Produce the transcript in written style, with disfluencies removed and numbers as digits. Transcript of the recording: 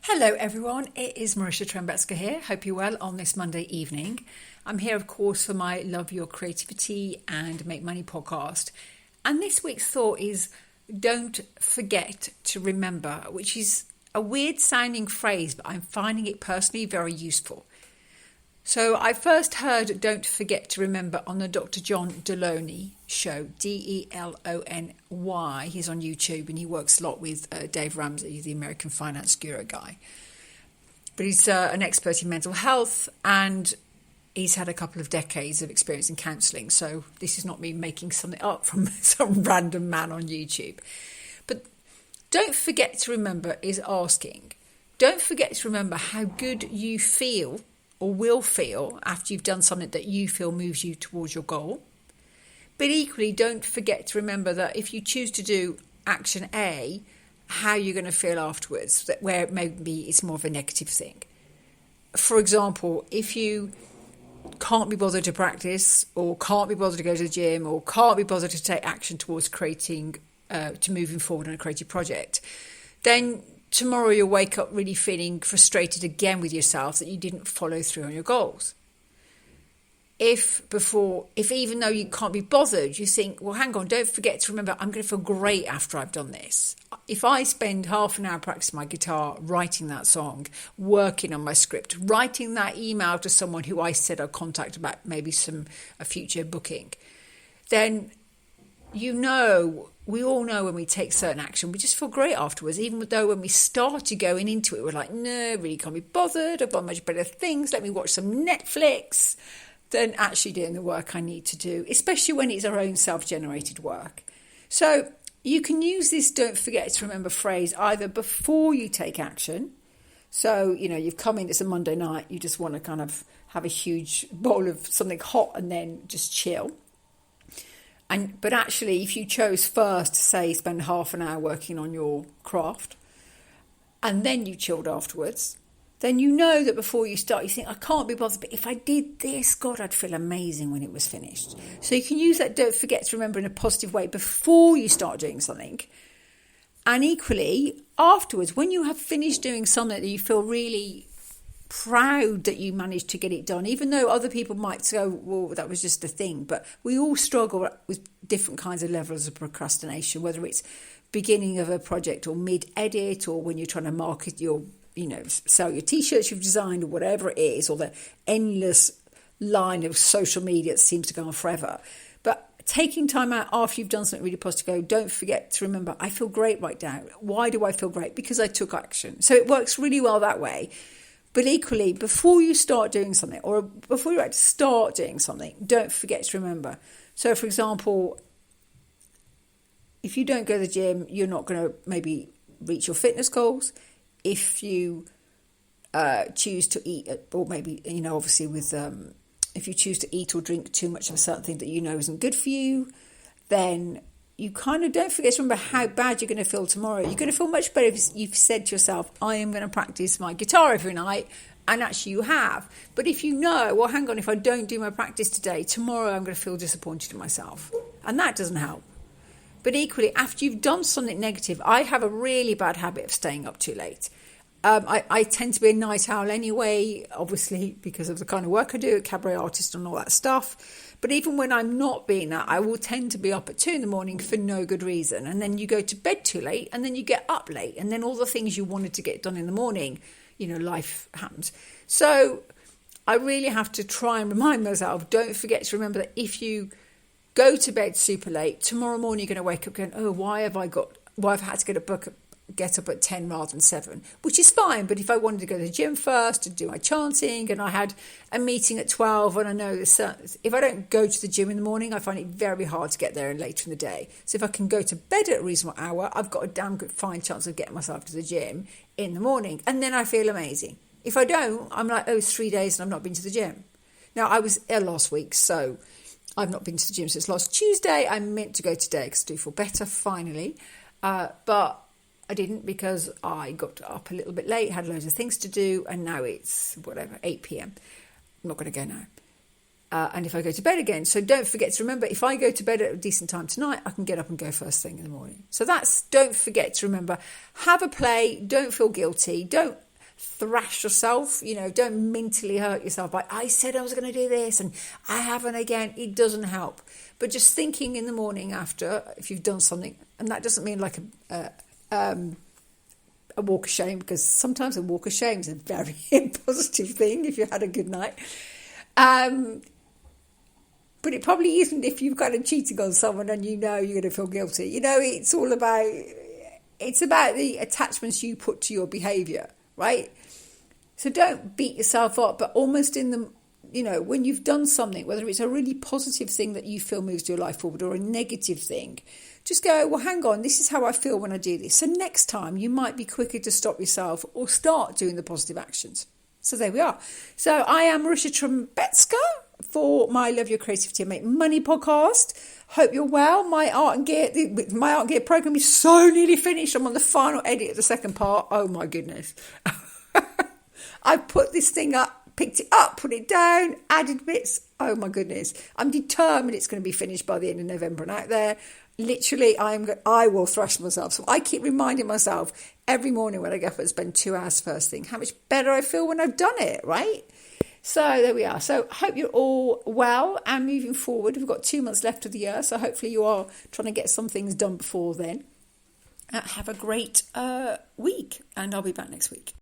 Hello everyone, it is Marisha Trembetska here. Hope you're well on this Monday evening. I'm here of course for my Love Your Creativity and Make Money podcast. And this week's thought is don't forget to remember, which is a weird sounding phrase, but I'm finding it personally very useful. So I first heard don't forget to remember on the Dr John Deloney show, Delony. He's on YouTube and he works a lot with Dave Ramsey, the American finance guru guy. But he's an expert in mental health and he's had a couple of decades of experience in counselling. So this is not me making something up from some random man on YouTube. But don't forget to remember is asking. Don't forget to remember how good you feel or will feel after you've done something that you feel moves you towards your goal. But equally, don't forget to remember that if you choose to do action A, how you're going to feel afterwards, that where maybe it's more of a negative thing. For example, if you can't be bothered to practice or can't be bothered to go to the gym or can't be bothered to take action towards creating, to moving forward on a creative project, then tomorrow you'll wake up really feeling frustrated again with yourself that you didn't follow through on your goals. If even though you can't be bothered, you think, well, hang on, don't forget to remember, I'm going to feel great after I've done this. If I spend half an hour practicing my guitar, writing that song, working on my script, writing that email to someone who I said I'd contact about maybe a future booking, then we all know when we take certain action, we just feel great afterwards, even though when we started going into it, we're like, no, really can't be bothered. I've got much better things. Let me watch some Netflix than actually doing the work I need to do, especially when it's our own self-generated work. So you can use this don't forget to remember phrase either before you take action. So, you've come in, it's a Monday night, you just want to kind of have a huge bowl of something hot and then just chill. But actually, if you chose first to say spend half an hour working on your craft and then you chilled afterwards, then you know that before you start, you think, I can't be bothered, but if I did this, God, I'd feel amazing when it was finished. So you can use that don't forget to remember in a positive way before you start doing something. And equally, afterwards, when you have finished doing something that you feel really proud that you managed to get it done, even though other people might go, well, that was just a thing. But we all struggle with different kinds of levels of procrastination, whether it's beginning of a project or mid-edit or when you're trying to market your, sell your T-shirts you've designed or whatever it is, or the endless line of social media that seems to go on forever. But taking time out after you've done something really positive, go, don't forget to remember, I feel great right now. Why do I feel great? Because I took action. So it works really well that way. But equally, before you start doing something or before you actually start doing something, don't forget to remember. So, for example, if you don't go to the gym, you're not going to maybe reach your fitness goals. If you choose to eat, or maybe, obviously with if you choose to eat or drink too much of a certain thing that isn't good for you, then you kind of don't forget to remember how bad you're going to feel tomorrow. You're going to feel much better if you've said to yourself, I am going to practice my guitar every night, and actually you have. But if you know, well, hang on, if I don't do my practice today, tomorrow I'm going to feel disappointed in myself. And that doesn't help. But equally, after you've done something negative, I have a really bad habit of staying up too late. I tend to be a night owl anyway, obviously, because of the kind of work I do, cabaret artist and all that stuff. But even when I'm not being that, I will tend to be up at 2 a.m. for no good reason. And then you go to bed too late and then you get up late. And then all the things you wanted to get done in the morning, life happens. So I really have to try and remind myself, don't forget to remember that if you go to bed super late, tomorrow morning you're going to wake up going, oh, why have I had to get up at 10 rather than 7, which is fine. But if I wanted to go to the gym first to do my chanting and I had a meeting at 12 and I know if I don't go to the gym in the morning, I find it very hard to get there later in the day. So if I can go to bed at a reasonable hour, I've got a damn good fine chance of getting myself to the gym in the morning. And then I feel amazing. If I don't, I'm like, it's 3 days and I've not been to the gym. Now, I was ill last week, so I've not been to the gym since last Tuesday. I meant to go today because I do feel better finally. But I didn't because I got up a little bit late, had loads of things to do, and now it's, 8 p.m. I'm not going to go now. And if I go to bed again, so don't forget to remember, if I go to bed at a decent time tonight, I can get up and go first thing in the morning. So don't forget to remember, have a play, don't feel guilty, don't thrash yourself. Don't mentally hurt yourself by, I said I was going to do this and I haven't again. It doesn't help. But just thinking in the morning after, if you've done something, and that doesn't mean like a walk of shame, because sometimes a walk of shame is a very positive thing if you had a good night. But it probably isn't if you've kind of cheating on someone and you're going to feel guilty. It's all about, it's about the attachments you put to your behaviour, right? So don't beat yourself up, but almost in the, when you've done something, whether it's a really positive thing that you feel moves your life forward or a negative thing, just go, well, hang on, this is how I feel when I do this. So next time you might be quicker to stop yourself or start doing the positive actions. So there we are. So I am Marusha Trumbetska for my Love Your Creativity and Make Money podcast. Hope you're well. My art and gear program is so nearly finished. I'm on the final edit of the second part. Oh my goodness. I put this thing up, picked it up, put it down, added bits. Oh my goodness. I'm determined it's going to be finished by the end of November and out there. Literally, I will thrash myself. So I keep reminding myself every morning when I get up and spend 2 hours first thing, how much better I feel when I've done it, right? So there we are. So hope you're all well and moving forward. We've got 2 months left of the year. So hopefully you are trying to get some things done before then. Have a great week, and I'll be back next week.